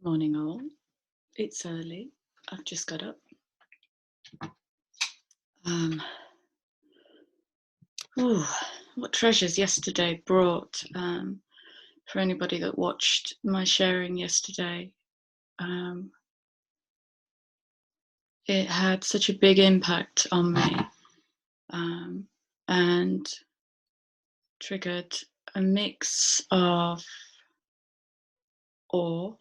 Morning all. It's early. I've just got up. What treasures yesterday brought for anybody that watched my sharing yesterday. It had such a big impact on me and triggered a mix of awe,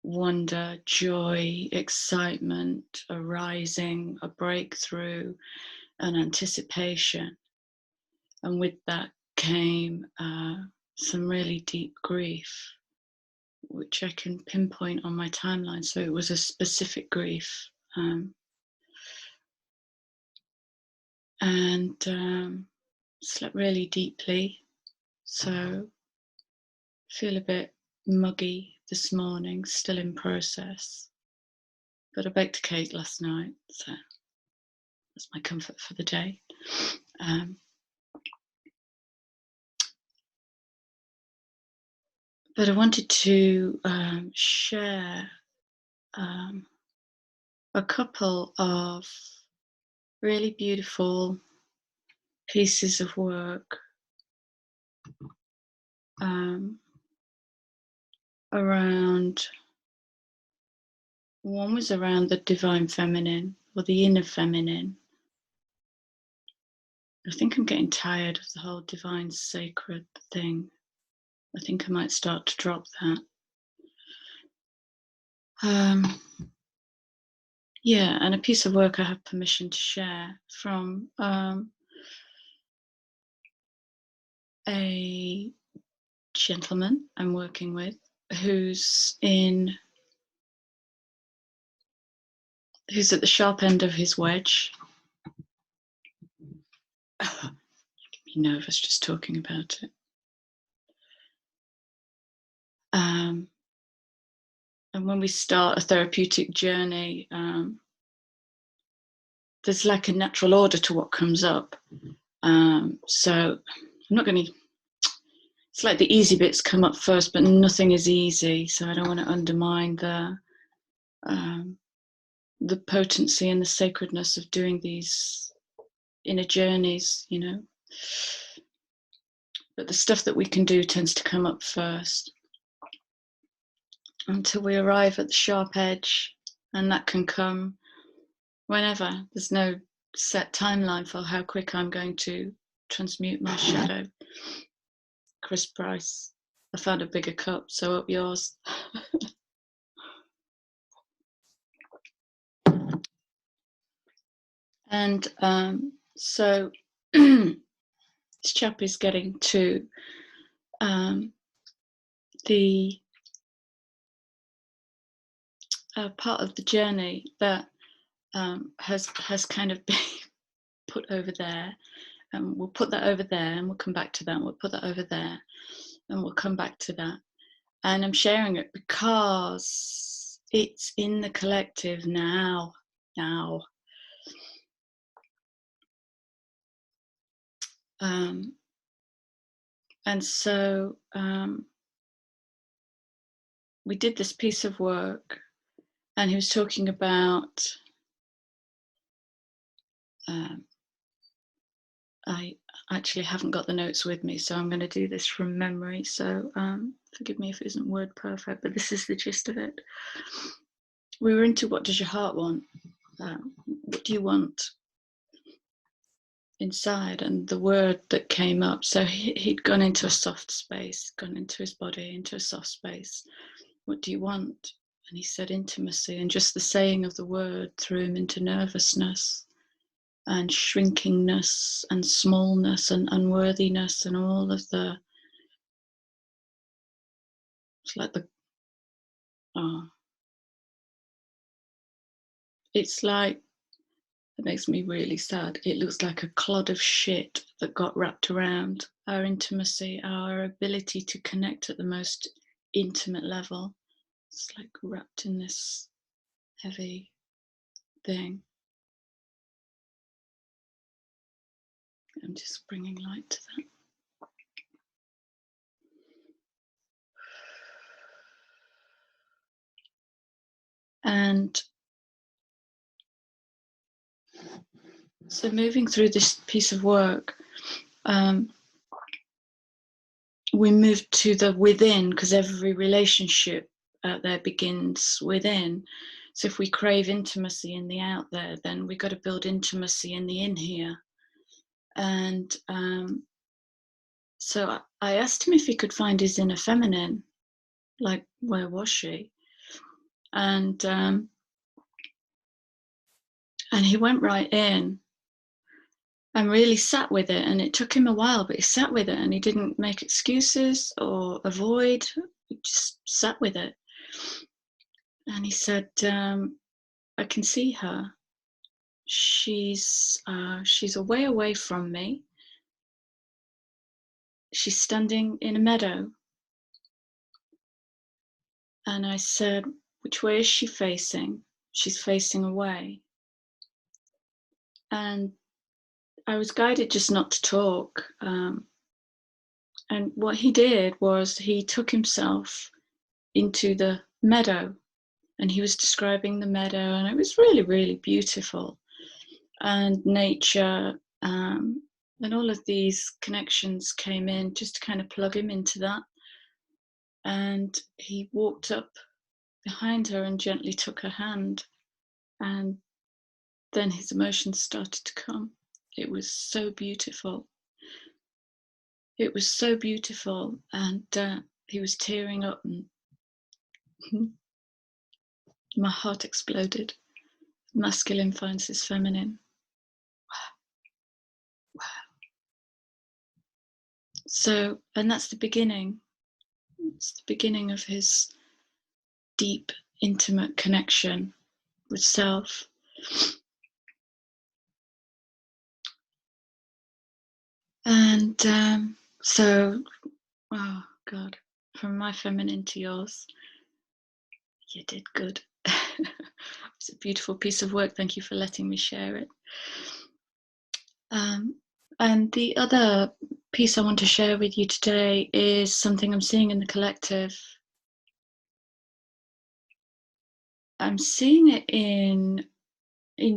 wonder, joy, excitement, a rising, a breakthrough, an anticipation. And with that came some really deep grief, which I can pinpoint on my timeline. So it was a specific grief. Slept really deeply. So feel a bit muggy this morning, still in process. But I baked a cake last night, so that's my comfort for the day. But I wanted to share a couple of really beautiful pieces of work around, one was around the divine feminine or the inner feminine. I think I'm getting tired of the whole divine sacred thing. I think I might start to drop that. Yeah, and a piece of work I have permission to share from a gentleman I'm working with who's at the sharp end of his wedge. Get me nervous just talking about it. And when we start a therapeutic journey, there's like a natural order to what comes up. So I'm not going to, it's like the easy bits come up first, but nothing is easy. So I don't want to undermine the potency and the sacredness of doing these inner journeys, you know. But the stuff that we can do tends to come up first until we arrive at the sharp edge, and that can come whenever. There's no set timeline for how quick I'm going to transmute my shadow. Chris Price, I found a bigger cup, so up yours. And so this chap is getting to the part of the journey that has kind of been put over there, and we'll put that over there, and we'll come back to that, and we'll put that over there, and we'll come back to that. And I'm sharing it because it's in the collective now. And so we did this piece of work, and he was talking about I actually haven't got the notes with me, so I'm going to do this from memory. So forgive me if it isn't word perfect, but this is the gist of it. We were into what does your heart want? What do you want inside? And the word that came up, so he'd gone into a soft space, gone into his body, into a soft space. What do you want? And he said intimacy, and just the saying of the word threw him into nervousness and shrinkingness and smallness and unworthiness and all of the, it's like the, it's like, it makes me really sad. It looks like a clod of shit that got wrapped around our intimacy, our ability to connect at the most intimate level. It's like wrapped in this heavy thing. I'm just bringing light to that. So moving through this piece of work, we move to the within, because every relationship out there begins within. So if we crave intimacy in the out there, then we've got to build intimacy in the in here. And so I asked him if he could find his inner feminine, like where was she? And he went right in and really sat with it. And it took him a while, but he sat with it and he didn't make excuses or avoid. He just sat with it. And he said, I can see her. She's a way away from me. She's standing in a meadow. And I said, which way is she facing? She's facing away. And I was guided just not to talk. And what he did was he took himself into the meadow, and he was describing the meadow, and it was really, really beautiful. And nature, and all of these connections came in just to kind of plug him into that. And he walked up behind her and gently took her hand. And then his emotions started to come. It was so beautiful. It was so beautiful. And he was tearing up, and my heart exploded. Masculine finds his feminine. Wow. So, and that's the beginning. It's the beginning of his deep, intimate connection with self. And so, oh God, from my feminine to yours, you did good. It's a beautiful piece of work. Thank you for letting me share it. And the other piece I want to share with you today is something I'm seeing in the collective. I'm seeing it in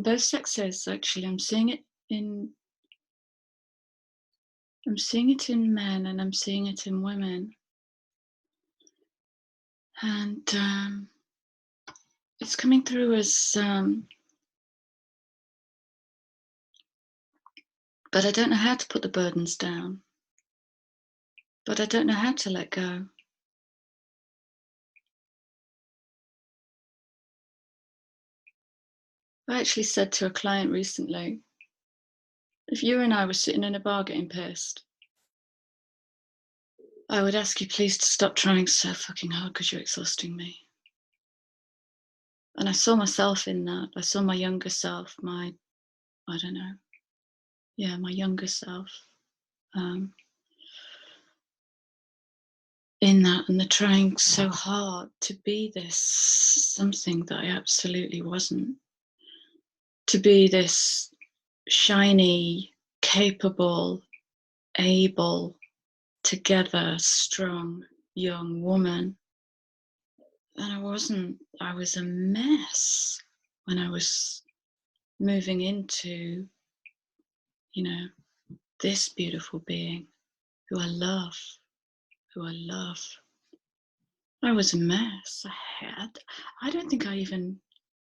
both sexes, actually. I'm seeing it in men, and I'm seeing it in women. And it's coming through as but I don't know how to put the burdens down. But I don't know how to let go. I actually said to a client recently, if you and I were sitting in a bar getting pissed, I would ask you please to stop trying so fucking hard because you're exhausting me. And I saw myself in that. I saw my younger self, my younger self in that, and the trying so hard to be this something that I absolutely wasn't. To be this shiny, capable, able, together, strong, young woman. And I wasn't. I was a mess when I was moving into, this beautiful being who I love. I was a mess. I don't think I even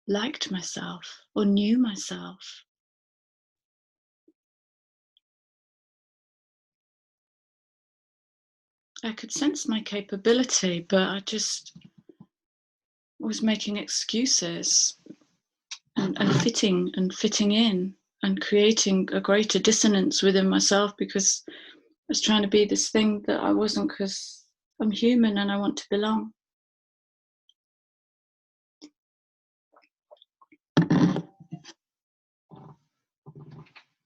liked myself or knew myself. I could sense my capability, but I just was making excuses and fitting in and creating a greater dissonance within myself because I was trying to be this thing that I wasn't, because I'm human and I want to belong.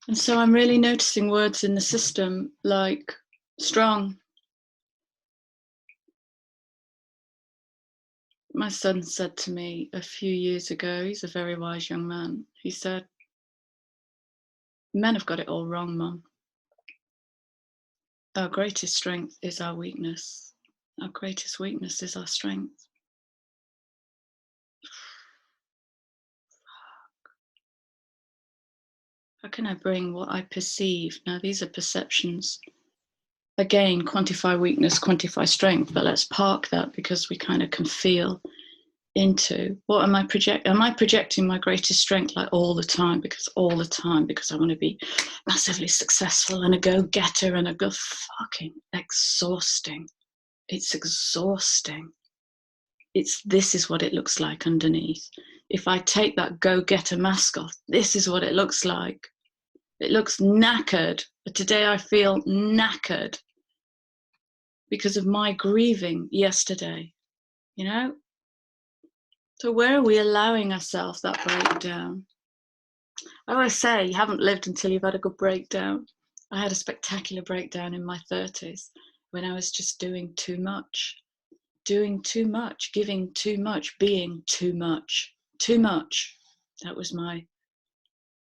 And so I'm really noticing words in the system like strong. My son said to me a few years ago, he's a very wise young man, he said, men have got it all wrong, Mum. Our greatest strength is our weakness. Our greatest weakness is our strength. How can I bring what I perceive? Now, these are perceptions. Again, quantify weakness, quantify strength, but let's park that because we kind of can feel into what am I projecting my greatest strength like all the time because I want to be massively successful and a go-getter and a go fucking exhausting. It's exhausting. This is what it looks like underneath. If I take that go-getter mask off, this is what it looks like. It looks knackered, but today I feel knackered because of my grieving yesterday, you know? So where are we allowing ourselves that breakdown? I always say you haven't lived until you've had a good breakdown. I had a spectacular breakdown in my 30s when I was just doing too much, giving too much, being too much. That was my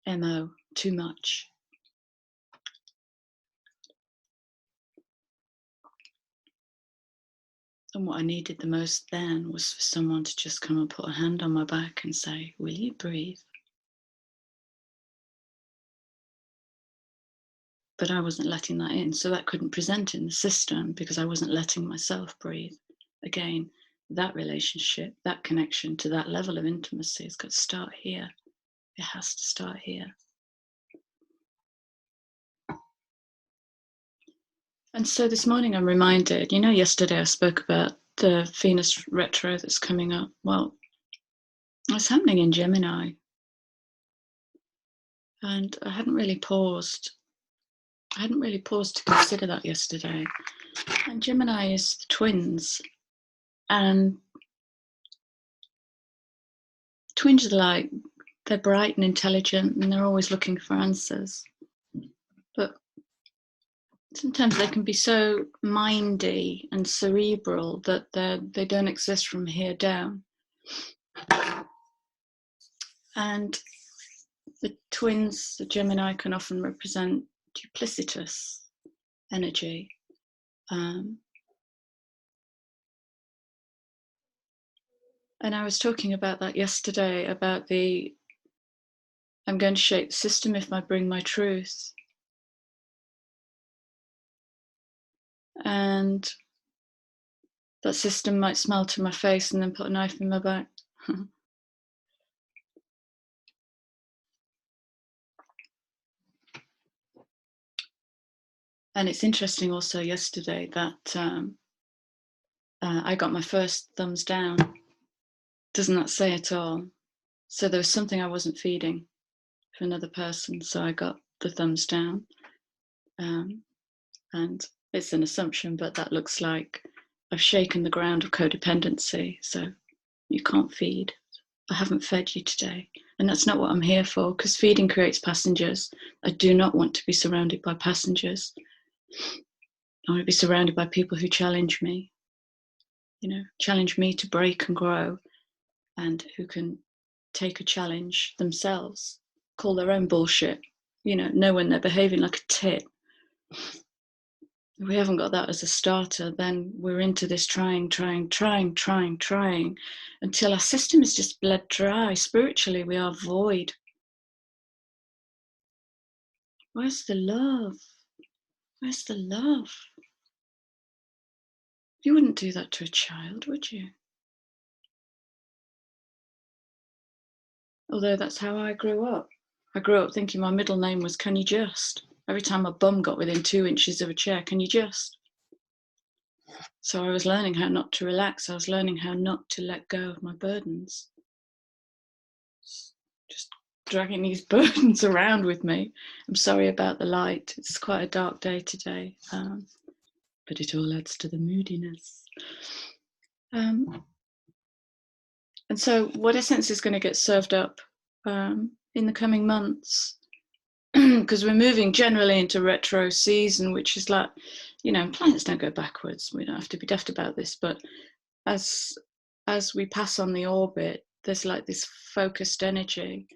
MO, too much. And what I needed the most then was for someone to just come and put a hand on my back and say, will you breathe? But I wasn't letting that in, so that couldn't present in the system because I wasn't letting myself breathe. Again, that relationship, that connection to that level of intimacy has got to start here. It has to start here. And so this morning I'm reminded, yesterday I spoke about the Venus retro that's coming up. Well, it's happening in Gemini. And I hadn't really paused to consider that yesterday. And Gemini is the twins. And twins are like, they're bright and intelligent and they're always looking for answers. But sometimes they can be so mindy and cerebral that they don't exist from here down. And the twins, the Gemini, can often represent duplicitous energy. And I was talking about that yesterday, about I'm going to shape the system if I bring my truth. And that system might smile to my face and then put a knife in my back. And it's interesting also yesterday that I got my first thumbs down. Doesn't that say it all? So there was something I wasn't feeding for another person, so I got the thumbs down. And it's an assumption, but that looks like I've shaken the ground of codependency. So you can't feed. I haven't fed you today. And that's not what I'm here for, because feeding creates passengers. I do not want to be surrounded by passengers. I want to be surrounded by people who challenge me, challenge me to break and grow, and who can take a challenge themselves, call their own bullshit, know when they're behaving like a tit. If we haven't got that as a starter, then we're into this trying until our system is just bled dry. Spiritually, we are void. Where's the love? Where's the love? You wouldn't do that to a child, would you? Although that's how I grew up. I grew up thinking my middle name was Can You Just? Every time my bum got within 2 inches of a chair, can you just? So I was learning how not to relax. I was learning how not to let go of my burdens. Just dragging these burdens around with me. I'm sorry about the light. It's quite a dark day today, but it all adds to the moodiness. And so what essence is going to get served up in the coming months, because we're moving generally into retro season, which is like, planets don't go backwards. We don't have to be daft about this, but as we pass on the orbit, there's like this focused energy.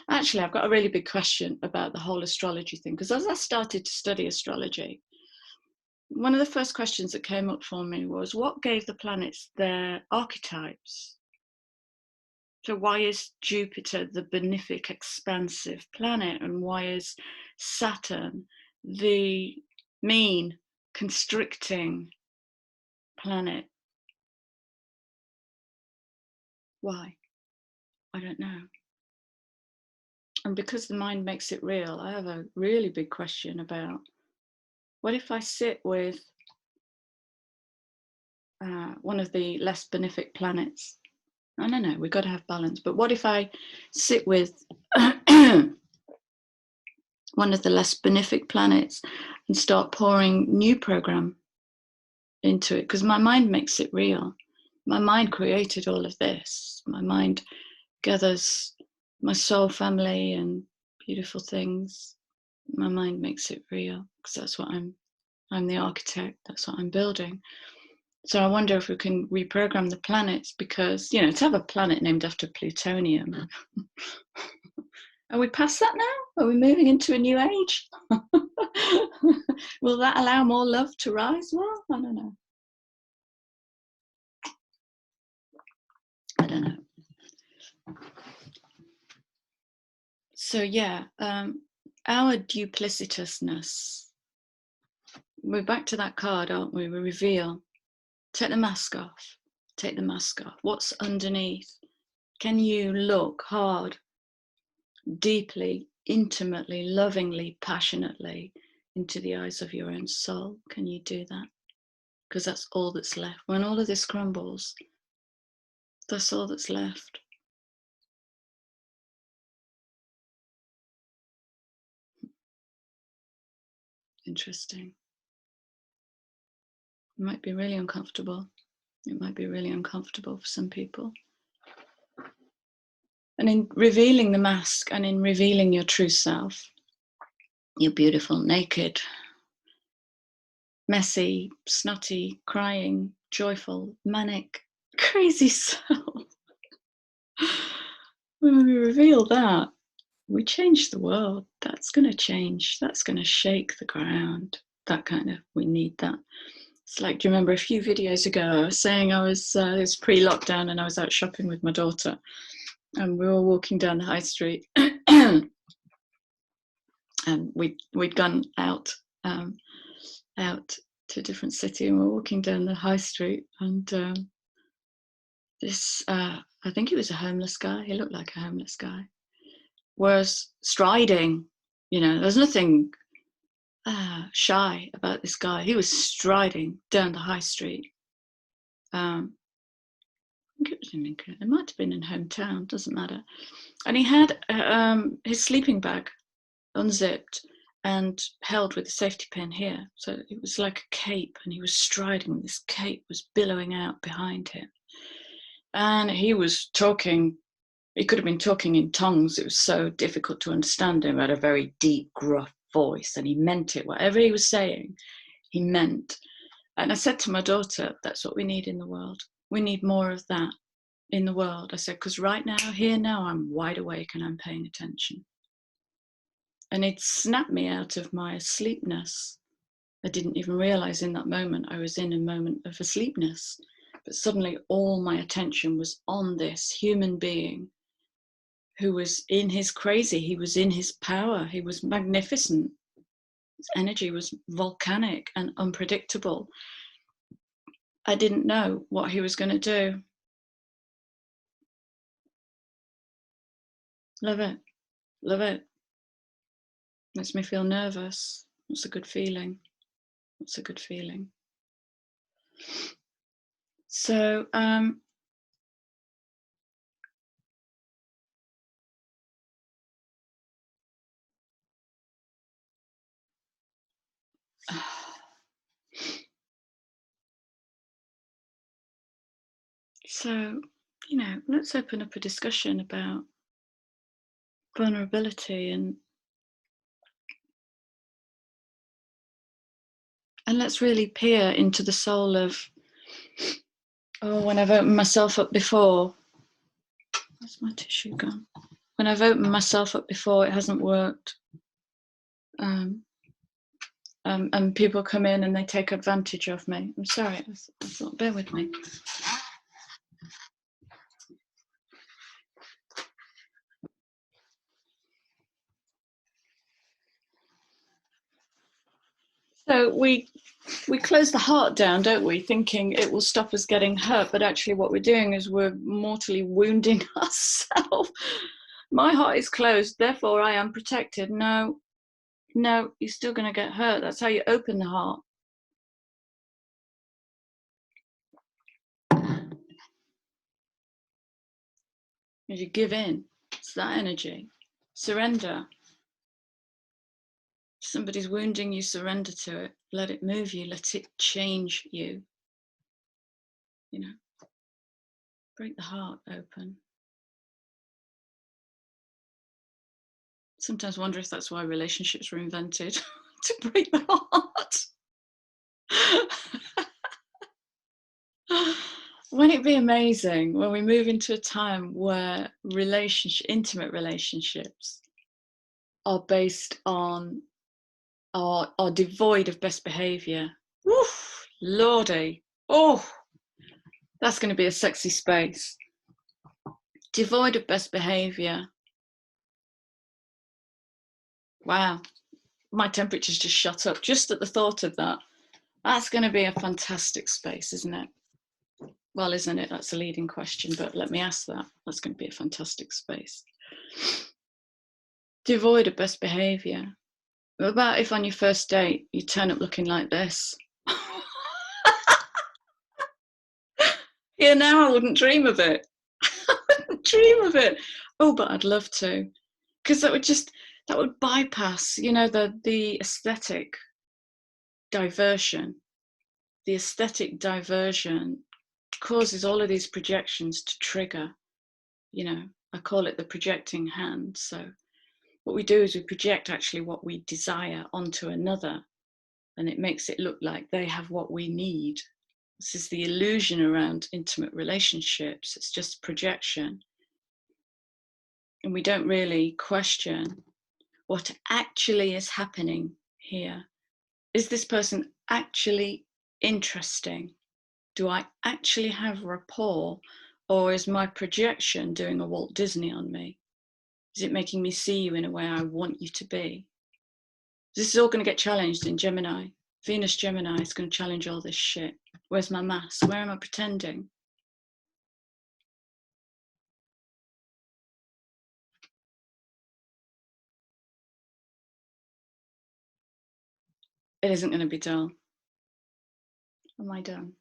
Actually, I've got a really big question about the whole astrology thing, because as I started to study astrology, one of the first questions that came up for me was, what gave the planets their archetypes? So why is Jupiter the benefic, expansive planet? And why is Saturn the mean, constricting planet? Why? I don't know. And because the mind makes it real, I have a really big question about, what if I sit with one of the less benefic planets? I don't know, we've got to have balance. But what if I sit with one of the less benefic planets and start pouring new program into it? Because my mind makes it real. My mind created all of this. My mind gathers my soul family and beautiful things. My mind makes it real, because that's what I'm the architect, that's what I'm building. So I wonder if we can reprogram the planets, because, you know, to have a planet named after plutonium. Are we past that now? Are we moving into a new age? Will that allow more love to rise? Well, I don't know. I don't know. So yeah, our duplicitousness. We're back to that card, aren't we? We reveal. Take the mask off. Take the mask off. What's underneath? Can you look hard, deeply, intimately, lovingly, passionately into the eyes of your own soul? Can you do that? Because that's all that's left. When all of this crumbles, that's all that's left. Interesting. It might be really uncomfortable. It might be really uncomfortable for some people. And in revealing the mask and in revealing your true self, your beautiful, naked, messy, snotty, crying, joyful, manic, crazy self. When we reveal that, we change the world. That's going to change. That's going to shake the ground. That kind of, we need that. It's like, do you remember a few videos ago, I was saying it was pre-lockdown and I was out shopping with my daughter and we were walking down the high street and we'd gone out to a different city and we're walking down the high street and this, I think he was a homeless guy. He looked like a homeless guy. Was striding, you know, there's nothing shy about this guy. He was striding down the high street. I think it was in Lincoln. It might have been in hometown, doesn't matter. And he had his sleeping bag unzipped and held with a safety pin here. So it was like a cape, and he was striding. This cape was billowing out behind him. And he was talking, he could have been talking in tongues. It was so difficult to understand him. He had a very deep, gruff voice, and he meant it. Whatever he was saying, he meant. And I said to my daughter, that's what we need in the world. We need more of that in the world. I said, because right now, here now, I'm wide awake and I'm paying attention. And it snapped me out of my asleepness. I didn't even realize in that moment I was in a moment of asleepness. But suddenly all my attention was on this human being who was in his crazy, he was in his power, he was magnificent. His energy was volcanic and unpredictable. I didn't know what he was going to do. Love it. Love it. Makes me feel nervous. It's a good feeling. It's a good feeling. So, so, you know, let's open up a discussion about vulnerability and let's really peer into the soul of, when I've opened myself up before. Where's my tissue gone? When I've opened myself up before, it hasn't worked. And people come in and they take advantage of me. I'm sorry, I thought, bear with me. So we close the heart down, don't we, thinking it will stop us getting hurt, but actually what we're doing is we're mortally wounding ourselves. My heart is closed, therefore I am protected. No, no, you're still going to get hurt. That's how you open the heart. As you give in, it's that energy. Surrender. If somebody's wounding you, surrender to it. Let it move you. Let it change you. You know, break the heart open. Sometimes wonder if that's why relationships were invented, to break the heart. Wouldn't it be amazing when we move into a time where intimate relationships are based on, are devoid of best behavior? Woof, Lordy. Oh, that's going to be a sexy space. Devoid of best behavior. Wow, my temperature's just shot up just at the thought of that. That's going to be a fantastic space, isn't it? Well, isn't it? That's a leading question, but let me ask that. That's going to be a fantastic space. Devoid of best behavior. What about if on your first date you turn up looking like this? Yeah, now I wouldn't dream of it. I wouldn't dream of it. Oh, but I'd love to, because that would bypass, you know, the aesthetic diversion. The aesthetic diversion causes all of these projections to trigger. You know, I call it the projecting hand. So what we do is we project actually what we desire onto another, and it makes it look like they have what we need. This is the illusion around intimate relationships. It's just projection. And we don't really question what actually is happening here. Is this person actually interesting? Do I actually have rapport? Or is my projection doing a Walt Disney on me? Is it making me see you in a way I want you to be? This is all going to get challenged in Gemini. Venus Gemini is going to challenge all this shit. Where's my mask? Where am I pretending? It isn't going to be dull. Am I done?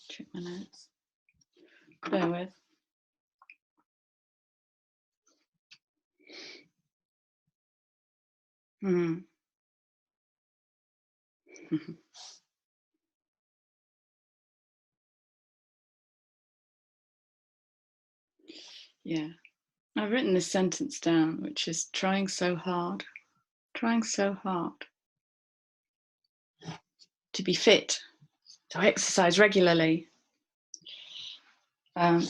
Check my notes. Bear with. Yeah. I've written this sentence down, which is trying so hard to be fit, to exercise regularly. To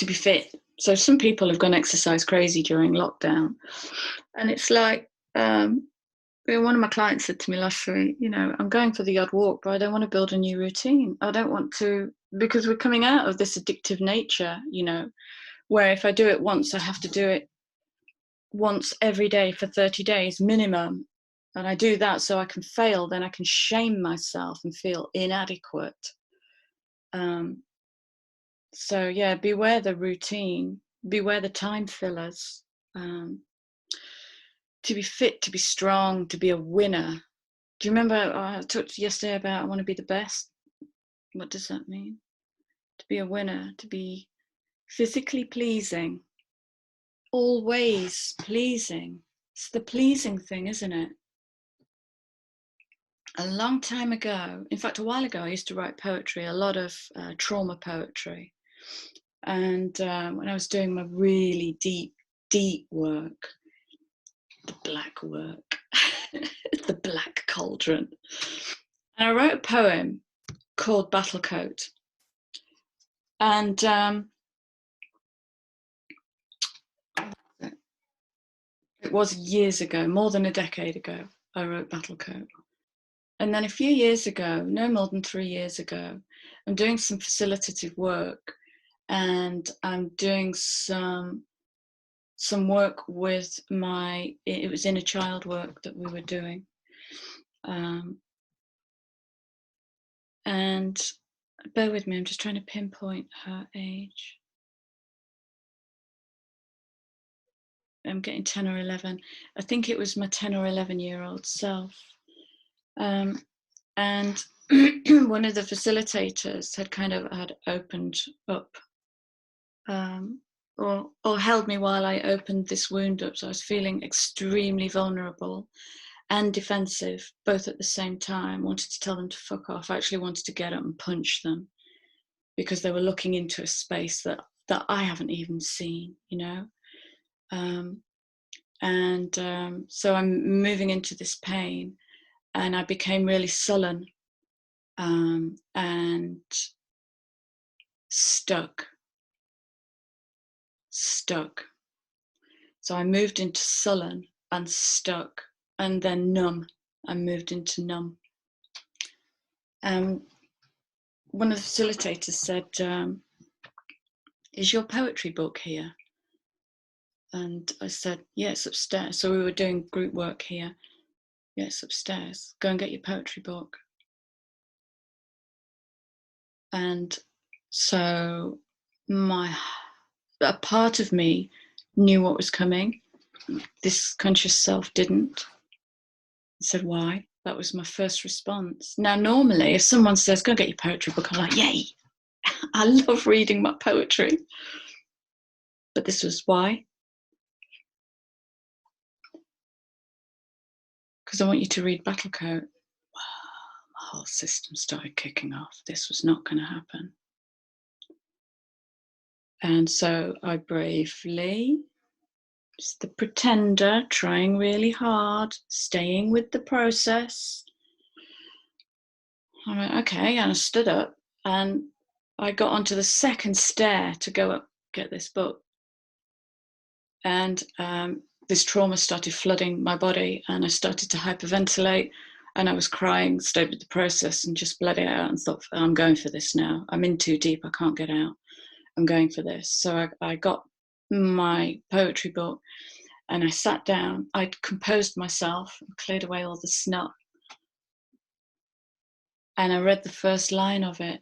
be fit. So some people have gone exercise crazy during lockdown, and it's like, one of my clients said to me last week, you know, I'm going for the odd walk, but I don't want to build a new routine. I don't want to, because we're coming out of this addictive nature, you know, where if I do it once, I have to do it once every day for 30 days minimum. And I do that so I can fail, then I can shame myself and feel inadequate. So yeah, beware the routine, beware the time fillers. To be fit, to be strong, to be a winner. Do you remember I talked yesterday about I want to be the best? What does that mean? To be a winner, to be physically pleasing, always pleasing. It's the pleasing thing, isn't it? A long time ago, in fact, a while ago, I used to write poetry, a lot of trauma poetry. And when I was doing my really deep work, the black work, the black cauldron, and I wrote a poem called Battlecoat. And it was years ago, more than a decade ago, I wrote Battlecoat. And then a few years ago, no more than 3 years ago, I'm doing some facilitative work, and I'm doing some some work with it was inner child work that we were doing. And bear with me, I'm just trying to pinpoint her age. I'm getting 10 or 11. I think it was my 10 or 11-year-old self. And one of the facilitators had opened up, or held me while I opened this wound up. So I was feeling extremely vulnerable and defensive, both at the same time. Wanted to tell them to fuck off. I actually wanted to get up and punch them because they were looking into a space that I haven't even seen, you know. So I'm moving into this pain, and I became really sullen and stuck. So I moved into sullen and stuck, and then numb. I moved into numb. One of the facilitators said, is your poetry book here? And I said, yeah, it's upstairs. So we were doing group work here. Yeah, it's upstairs. Go and get your poetry book. And so a part of me knew what was coming. This conscious self didn't. I said, why? That was my first response. Now, normally, if someone says, go get your poetry book, I'm like, yay, I love reading my poetry. But this was why. Because I want you to read Battlecoat. Wow, my whole system started kicking off. This was not going to happen. And so I bravely, just the pretender, trying really hard, staying with the process. I went, okay, and I stood up and I got onto the second stair to go up, get this book. And this trauma started flooding my body, and I started to hyperventilate, and I was crying, stayed with the process and just bled it out and thought, I'm going for this now. I'm in too deep, I can't get out. I'm going for this. So I got my poetry book and I sat down. I'd composed myself, cleared away all the snot. And I read the first line of it.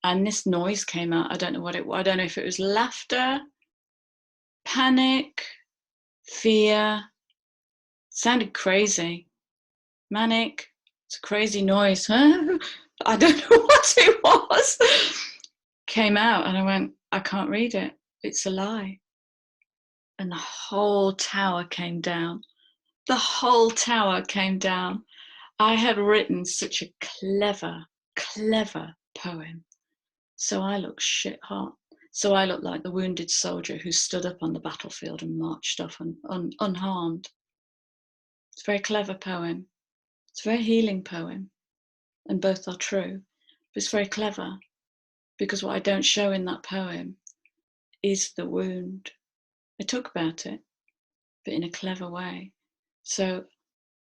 And this noise came out. I don't know what it was. I don't know if it was laughter, panic, fear. It sounded crazy. Manic. It's a crazy noise. I don't know what it was. Came out and I went, I can't read it. It's a lie. And the whole tower came down. The whole tower came down. I had written such a clever poem. So I looked shit hot. So I looked like the wounded soldier who stood up on the battlefield and marched off unharmed. It's a very clever poem. It's a very healing poem. And both are true. But it's very clever because what I don't show in that poem is the wound. I talk about it, but in a clever way. So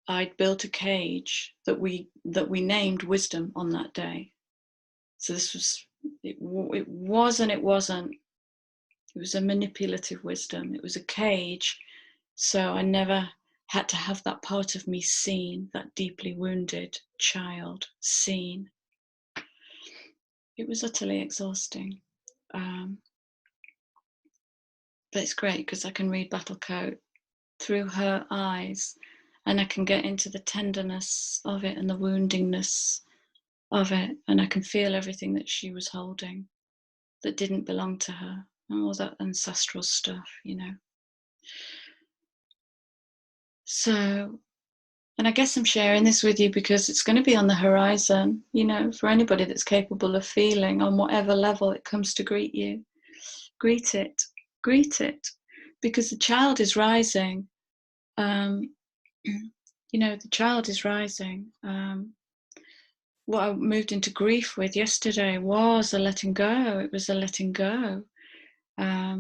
I'd built a cage that we named Wisdom on that day. So this was, it was and it wasn't. It was a manipulative wisdom. It was a cage. So I never had to have that part of me seen, that deeply wounded child seen. It was utterly exhausting. But it's great because I can read Battlecoat through her eyes, and I can get into the tenderness of it and the woundingness of it, and I can feel everything that she was holding that didn't belong to her, and all that ancestral stuff, you know. So, and I guess I'm sharing this with you because it's going to be on the horizon, you know, for anybody that's capable of feeling on whatever level it comes to greet you. Greet it, because the child is rising. You know, the child is rising. What I moved into grief with yesterday was a letting go. It was a letting go. I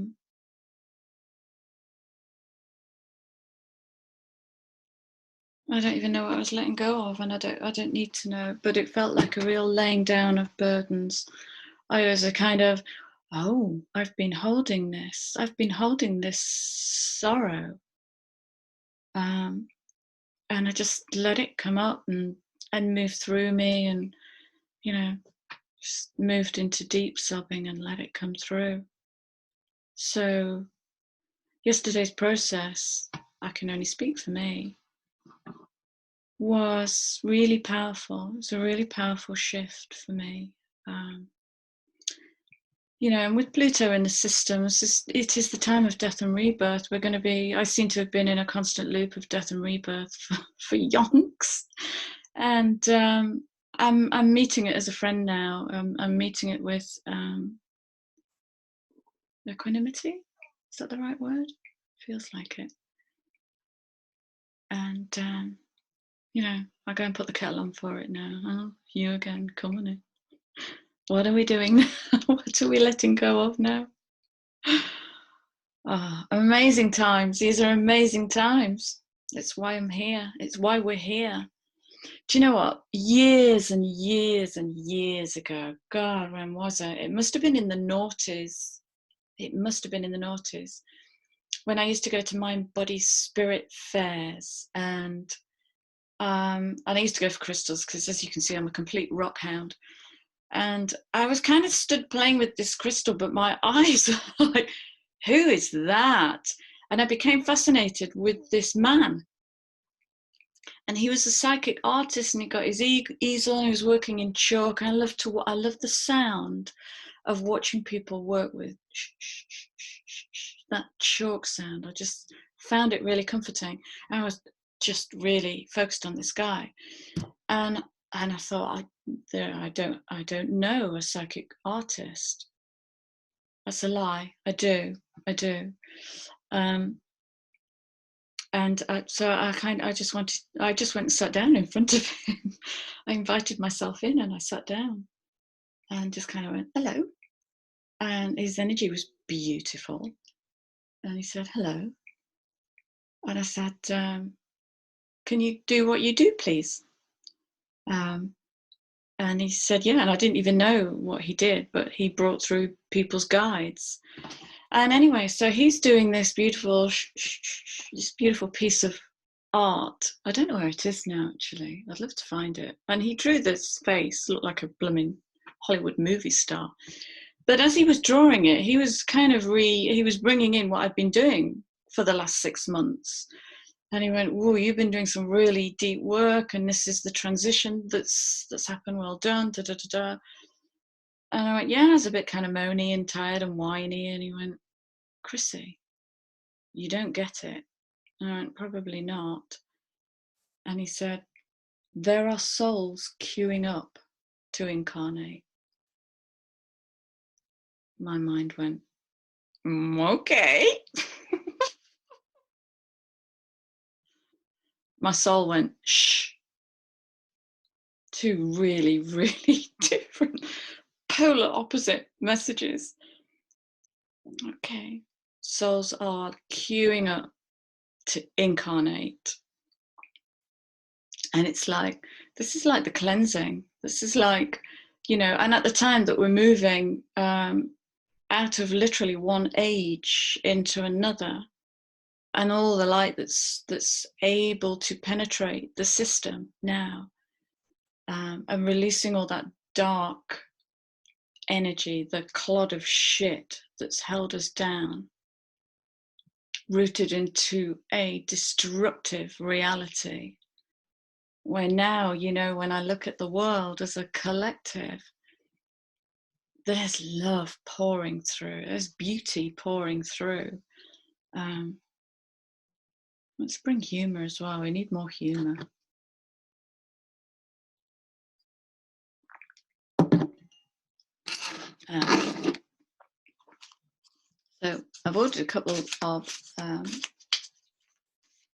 don't even know what I was letting go of, and I don't need to know, but it felt like a real laying down of burdens. I was a kind of, oh, I've been holding this sorrow. And I just let it come up and move through me, and, you know, just moved into deep sobbing and let it come through. So yesterday's process, I can only speak for me, was really powerful. It was a really powerful shift for me. You know, and with Pluto in the system, it is the time of death and rebirth. We're going to be, I seem to have been in a constant loop of death and rebirth for yonks. And I'm meeting it as a friend now. I'm meeting it with equanimity. Is that the right word? Feels like it. And, you know, I go and put the kettle on for it now. Oh, you again, come on in. What are we doing now? What are we letting go of now? Oh, amazing times. These are amazing times. It's why I'm here. It's why we're here. Do you know what? Years and years and years ago, God, when was it? It must have been in the noughties. It must have been in the noughties, when I used to go to Mind Body Spirit fairs, and I used to go for crystals because, as you can see, I'm a complete rock hound. And I was kind of stood playing with this crystal, but my eyes were like, who is that? And I became fascinated with this man. And he was a psychic artist, and he got his easel, and he was working in chalk. I love the sound of watching people work with that chalk sound. I just found it really comforting. I was just really focused on this guy, and I thought, I don't know a psychic artist. That's a lie. I do. And so I just went and sat down in front of him. I invited myself in, and I sat down and just kind of went, hello. And his energy was beautiful. And he said, hello. And I said, can you do what you do, please? And he said, yeah. And I didn't even know what he did, but he brought through people's guides. And anyway, so he's doing this beautiful piece of art. I don't know where it is now, actually. I'd love to find it. And he drew this face, looked like a blooming Hollywood movie star. But as he was drawing it, he was kind of he was bringing in what I'd been doing for the last 6 months. And he went, whoa, you've been doing some really deep work, and this is the transition that's happened. Well done, da da da da. And I went, yeah, I was a bit kind of moany and tired and whiny. And he went, Chrissy, you don't get it. And I went, probably not. And he said, there are souls queuing up to incarnate. My mind went, okay. My soul went, shh. Two really, really different, polar opposite messages. Okay. Souls are queuing up to incarnate. And it's like, this is like the cleansing. This is like, you know, and at the time that we're moving out of literally one age into another, and all the light that's able to penetrate the system now, and releasing all that dark energy, the clod of shit that's held us down, rooted into a destructive reality, where now, you know, when I look at the world as a collective, there's love pouring through, there's beauty pouring through. Let's bring humor as well. We need more humor. So I've ordered a couple of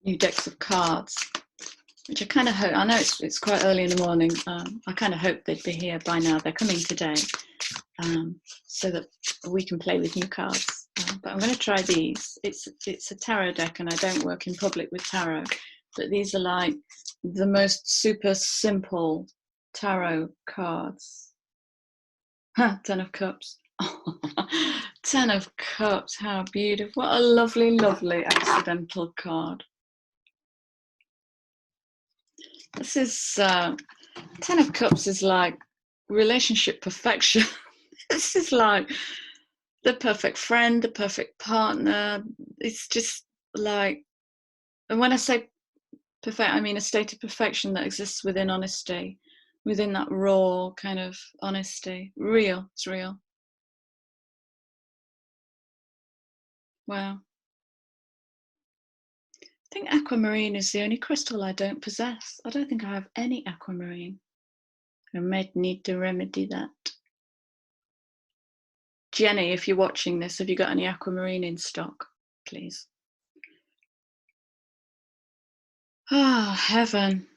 new decks of cards, which I kind of hope, I know it's quite early in the morning, I kind of hope they'd be here by now. They're coming today, so that we can play with new cards. But I'm going to try these. It's a tarot deck, and I don't work in public with tarot, but these are like the most super simple tarot cards. 10 of Cups. Ten of Cups, how beautiful. What a lovely, lovely accidental card. This is, Ten of Cups is like relationship perfection. This is like the perfect friend, the perfect partner. It's just like, and when I say perfect, I mean a state of perfection that exists within honesty, within that raw kind of honesty. Real, it's real. Wow. I think aquamarine is the only crystal I don't possess. I don't think I have any aquamarine. I might need to remedy that. Jenny, if you're watching this, have you got any aquamarine in stock, please? Ah, oh, heaven.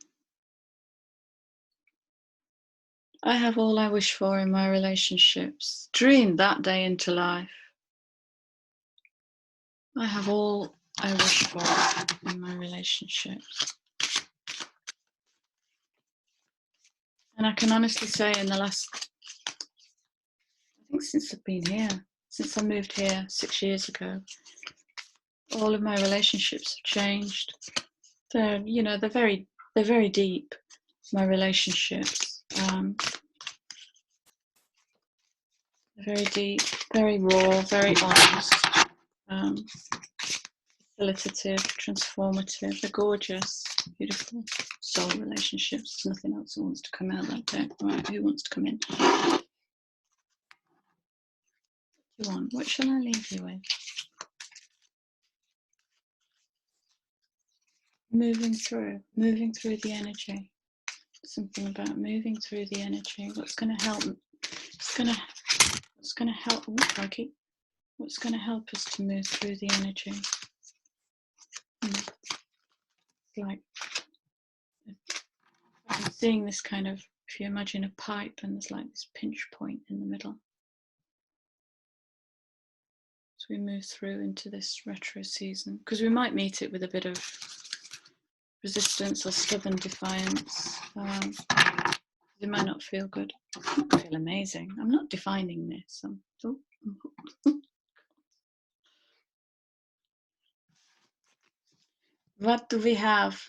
I have all I wish for in my relationships. Dream that day into life. I have all I wish for in my relationships. And I can honestly say in the last, I think since I've been here, since I moved here 6 years ago, all of my relationships have changed. They're, you know, they're very deep, my relationships. Very deep, very raw, very honest, facilitative, transformative. They're gorgeous, beautiful soul relationships. There's nothing else that wants to come out that day. Right, who wants to come in? What do you want? What shall I leave you with? Moving through the energy. Something about moving through the energy. What's going to help? What's going to help? Oh, crikey. What's going to help us to move through the energy? It's like I'm seeing this kind of, if you imagine a pipe and there's like this pinch point in the middle. So we move through into this retro season, because we might meet it with a bit of resistance or stubborn defiance. It might not feel good. I feel amazing. I'm not defining this. What do we have?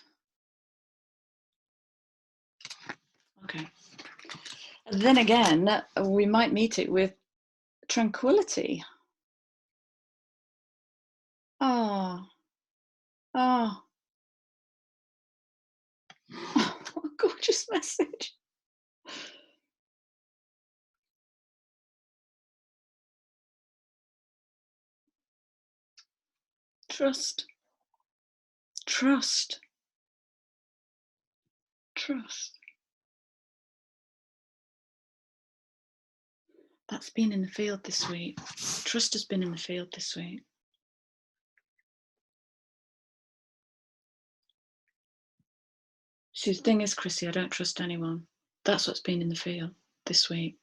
Okay. Then again, we might meet it with tranquility. Oh, oh, oh, what a gorgeous message. Trust, trust, trust. That's been in the field this week. Trust has been in the field this week. See, the thing is, Chrissy, I don't trust anyone. That's what's been in the field this week.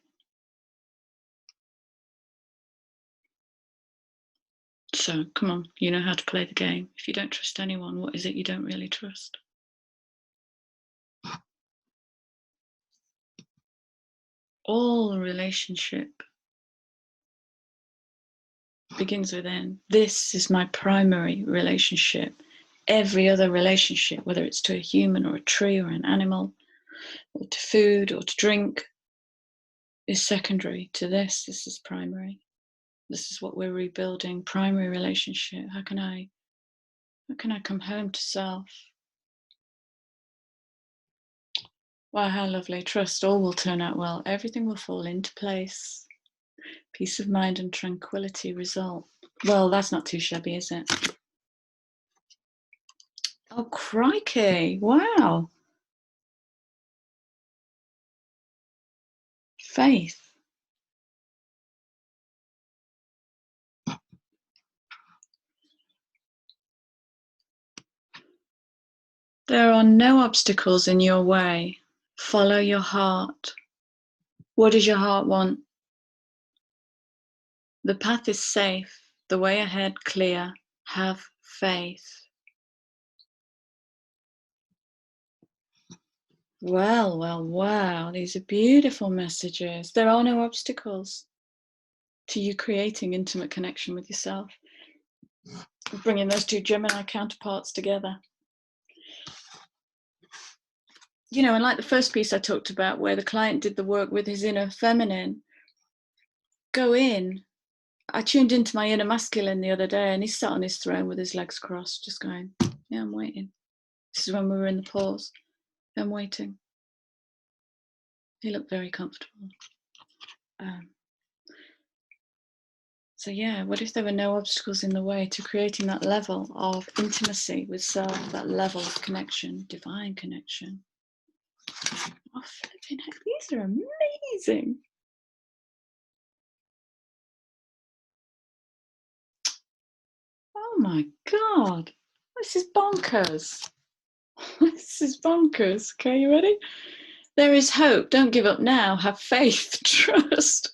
So, come on, you know how to play the game. If you don't trust anyone, what is it you don't really trust? All relationship begins within. This is my primary relationship. Every other relationship, whether it's to a human or a tree or an animal, or to food or to drink, is secondary to this. This is primary. This is what we're rebuilding. Primary relationship. How can I come home to self? Wow, how lovely. Trust, all will turn out well. Everything will fall into place. Peace of mind and tranquility result. Well, that's not too shabby, is it? Oh, crikey. Wow. Faith. There are no obstacles in your way. Follow your heart. What does your heart want? The path is safe. The way ahead clear. Have faith. Well, well, wow. These are beautiful messages. There are no obstacles. to you creating intimate connection with yourself, bringing those two Gemini counterparts together. You know, and like the first piece I talked about, where the client did the work with his inner feminine, go in. I tuned into my inner masculine the other day, and he sat on his throne with his legs crossed, just going, yeah, I'm waiting. This is when we were in the pause. I'm waiting. He looked very comfortable. So yeah, what if there were no obstacles in the way to creating that level of intimacy with self, that level of connection, divine connection? Oh, flipping heck, these are amazing. Oh my God, this is bonkers. This is bonkers. Okay, you ready? There is hope. Don't give up now. Have faith. Trust.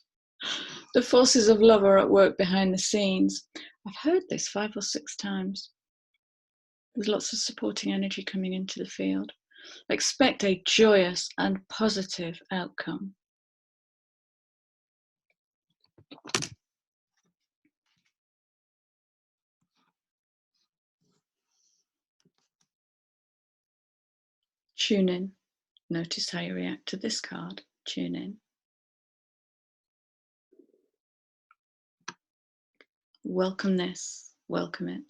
The forces of love are at work behind the scenes. I've heard this 5 or 6 times. There's lots of supporting energy coming into the field. Expect a joyous and positive outcome. Tune in. Notice how you react to this card. Tune in. Welcome this. Welcome it.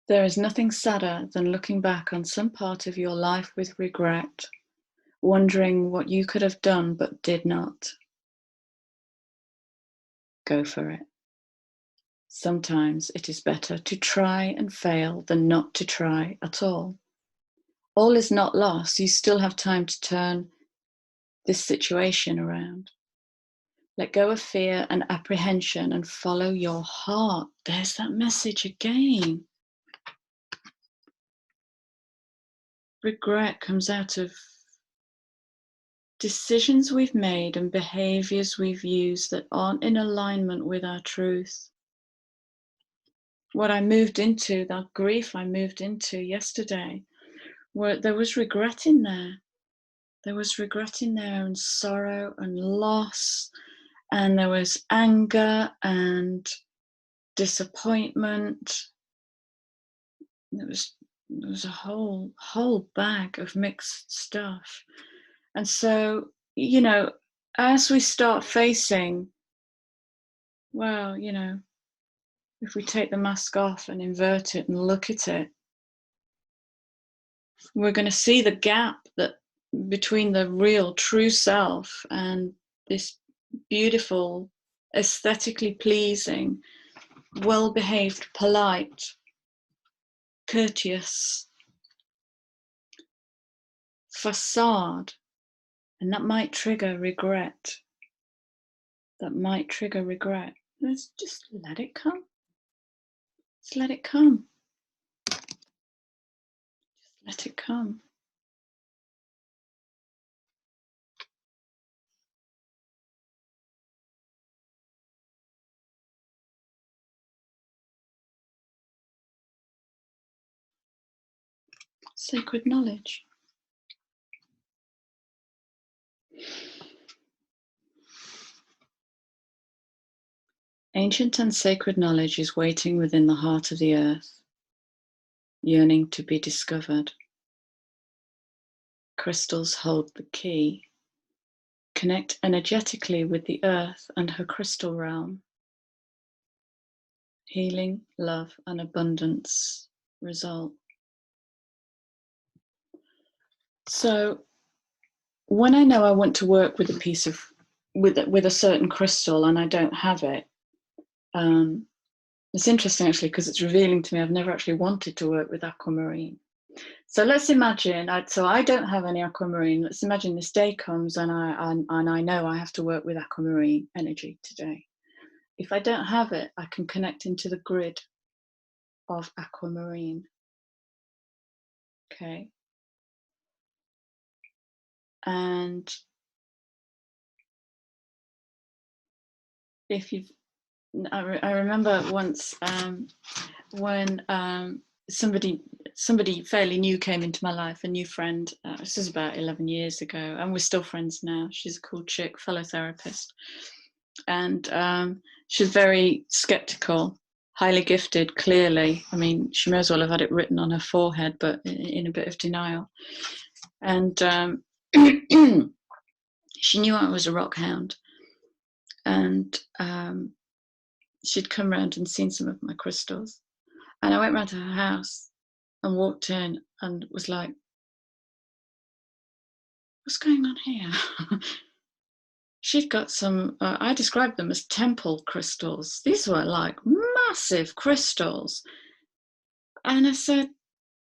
There is nothing sadder than looking back on some part of your life with regret, wondering what you could have done but did not. Go for it. Sometimes it is better to try and fail than not to try at all. All is not lost. You still have time to turn this situation around. Let go of fear and apprehension and follow your heart. There's that message again. Regret comes out of decisions we've made and behaviors we've used that aren't in alignment with our truth. What I moved into, that grief I moved into yesterday, where there was regret in there. There was regret in there, and sorrow and loss, and there was anger and disappointment. There was a whole bag of mixed stuff. And so, you know, as we start facing, well, you know, if we take the mask off and invert it and look at it, we're going to see the gap that between the real true self and this beautiful, aesthetically pleasing, well-behaved, polite, courteous facade. And that might trigger regret. That might trigger regret. Let's just let it come. Just let it come. Just let it come. Sacred knowledge. Ancient and sacred knowledge is waiting within the heart of the earth, yearning to be discovered. Crystals hold the key. Connect energetically with the earth and her crystal realm. Healing, love, and abundance result. So when I know I want to work with a piece of, with a certain crystal and I don't have it, it's interesting actually because it's revealing to me I've never actually wanted to work with aquamarine. So let's imagine, so I don't have any aquamarine. Let's imagine this day comes and I know I have to work with aquamarine energy today. If I don't have it, I can connect into the grid of aquamarine. Okay. And if you've, I remember once when somebody fairly new came into my life, a new friend. This is about 11 years ago, and we're still friends now. She's a cool chick, fellow therapist, and she's very skeptical, highly gifted, clearly. I mean, she may as well have had it written on her forehead, but in a bit of denial. And she knew I was a rock hound, and she'd come round and seen some of my crystals. And I went round to her house and walked in and was like, what's going on here? She'd got some, I described them as temple crystals. These were like massive crystals. And I said,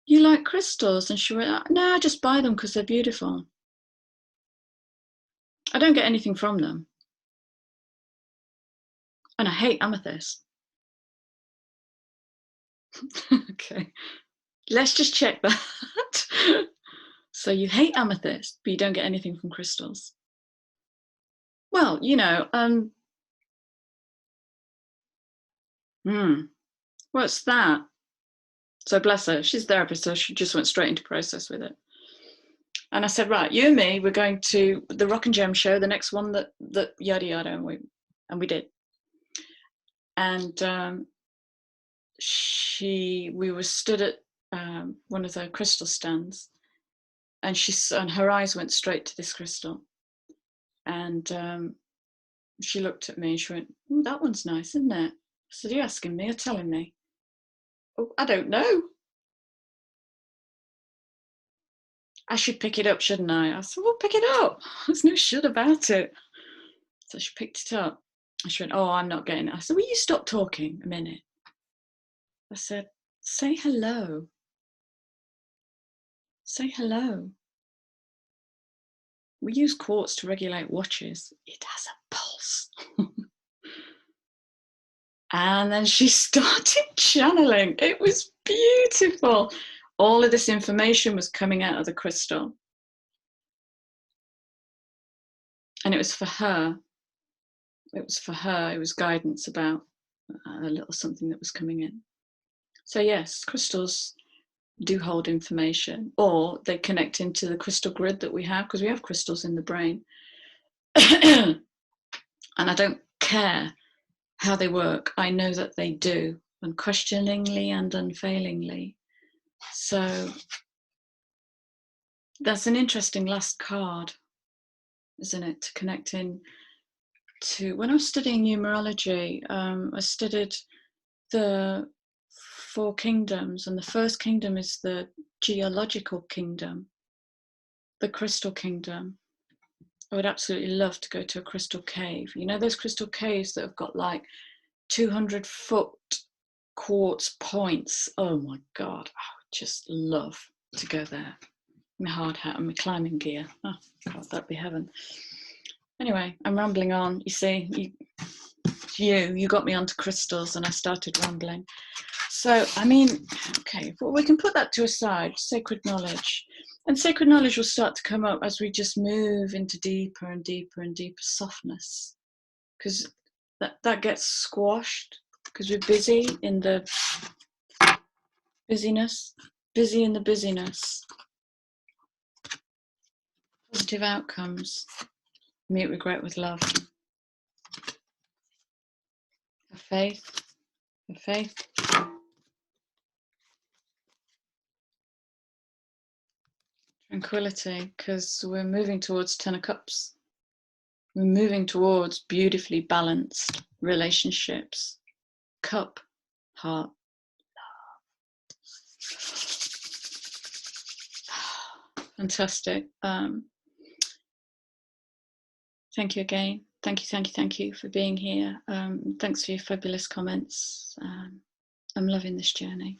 you like crystals? And she went, no, I just buy them because they're beautiful. I don't get anything from them. And I hate amethyst. Okay, let's just check that. So you hate amethyst, but you don't get anything from crystals. Well, you know, what's that? So bless her, she's a therapist, so she just went straight into process with it. And I said, right, you and me, we're going to the Rock and Gem show, the next one that yada yada, and we did. And we were stood at one of the crystal stands, and her eyes went straight to this crystal, and she looked at me and she went, oh, that one's nice, isn't it? I said, are you asking me or telling me? Oh, I don't know. I should pick it up, shouldn't I? I said, well, pick it up. There's no should about it. So she picked it up. And she went, oh, I'm not getting it. I said, will you stop talking a minute? I said, say hello. Say hello. We use quartz to regulate watches. It has a pulse. And then she started channeling. It was beautiful. All of this information was coming out of the crystal. And it was for her. It was for her. It was guidance about a little something that was coming in. So yes, crystals do hold information, or they connect into the crystal grid that we have, because we have crystals in the brain. And I don't care how they work. I know that they do, unquestioningly and unfailingly. So that's an interesting last card, isn't it, to connect in to. When I was studying numerology, I studied the 4 kingdoms, and the first kingdom is the geological kingdom, the crystal kingdom. I would absolutely love to go to a crystal cave. You know those crystal caves that have got like 200-foot quartz points? Oh my God, I would just love to go there. My hard hat and my climbing gear. Oh God, that'd be heaven. Anyway, I'm rambling on. You see, you got me onto crystals and I started rambling. So, I mean, okay, well, we can put that to aside, sacred knowledge. And sacred knowledge will start to come up as we just move into deeper and deeper and deeper softness. Because that gets squashed because we're busy in the busyness, busy in the busyness. Positive outcomes. Meet regret with love. Have faith. Have faith. Tranquility, because we're moving towards 10 of Cups. We're moving towards beautifully balanced relationships. Cup, heart, love. Fantastic. Thank you again. Thank you for being here. Thanks for your fabulous comments. I'm loving this journey.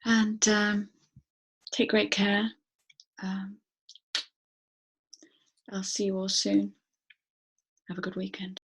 And take great care. I'll see you all soon. Have a good weekend.